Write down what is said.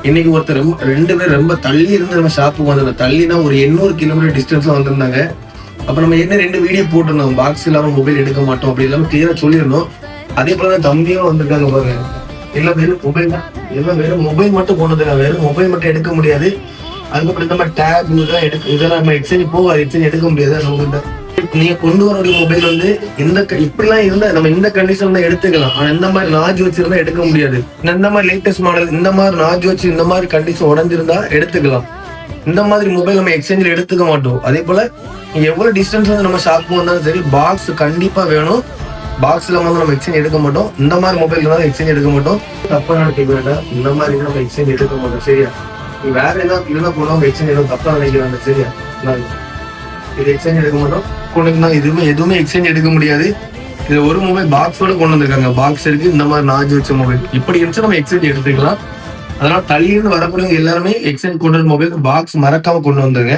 இன்னைக்கு ஒருத்தர் ரொம்ப 2 பேர் ரொம்ப தள்ளி இருந்து நம்ம ஷாப்புக்கு வந்தாங்க. தள்ளினா ஒரு 800 கிலோமீட்டர் டிஸ்டன்ஸ்ல வந்திருந்தாங்க. அப்ப நம்ம என்ன 2 வீடியோ போட்டிருந்தோம், பாக்ஸ் இல்லாம மொபைல் எடுக்க மாட்டோம் அப்படி இல்லாம கிளியரா சொல்லியிருந்தோம். அதே போலதான் தம்பியும் வந்திருக்காங்க பாருங்க. எல்லாம் வெறும் மொபைல் தான், எல்லாம் வெறும் மொபைல் மட்டும் கொண்டு வந்துருக்காங்க. வெறும் மொபைல் மட்டும் எடுக்க முடியாது. அதுக்கப்புறம் இந்த மாதிரி டேப் இதெல்லாம் நம்ம எக்ஸ்சேஞ்ச் போகாது, எக்ஸ்சேஞ்ச் எடுக்க முடியாது. நம்மகிட்ட நீங்க கொண்டு வரக்கூடிய மொபைல் வந்து இப்படிலாம் இருந்தா நம்ம இந்த கண்டிஷன்ல எடுத்துக்கலாம். ஆனா இந்த மாதிரி நாஜ் வச்சிருந்தா எடுக்க முடியாது. இந்த மாதிரி லேட்டஸ்ட் மாடல் இந்த மாதிரி நாஜ் வச்சு இந்த மாதிரி கண்டிஷன் உடஞ்சிருந்தா எடுத்துக்கலாம். இந்த மாதிரி மொபைல் நம்ம எக்ஸ்சேஞ்சில் எடுத்துக்க மாட்டோம். அதே போல நீங்க எவ்வளவு டிஸ்டன்ஸ் வந்து நம்ம ஷாப்புக்கு வந்தாலும் சரி, பாக்ஸ் கண்டிப்பா வேணும். பாக்ஸ்ல வந்து நம்ம எக்ஸ்சேஞ்ச் எடுக்க மாட்டோம். இந்த மாதிரி மொபைல் தான் எக்ஸ்சேஞ்ச் எடுக்க மாட்டோம். தப்பா நினைக்க வேண்டாம், இந்த மாதிரி நம்ம எக்ஸ்சேஞ்ச் எடுக்க மாட்டோம். சரியா? நீ வேற ஏதாவது இருந்தா போனோம் எக்ஸ்சேஞ்ச் எதுவும் தப்பா நினைக்கிறாங்க. சரியா? இது எக்ஸ்சேஞ்ச் எடுக்க மாட்டோம். கொண்டு எதுவுமே எக்ஸ்சேஞ்ச் எடுக்க முடியாது. இது ஒரு மொபைல் பாக்ஸோட கொண்டு வந்திருக்காங்க. பாக்ஸ் இருக்கு, இந்த மாதிரி நாஜ் வச்ச மொபைல் இப்படி இருந்துச்சு நம்ம எக்ஸ்சேஞ்ச் எடுத்துக்கலாம். அதனால தள்ளியிருந்து வரக்கூடியவங்க எல்லாருமே எக்ஸ்சேஞ்ச் கொண்டு வந்த மொபைல் பாக்ஸ் மறக்காம கொண்டு வந்துருங்க.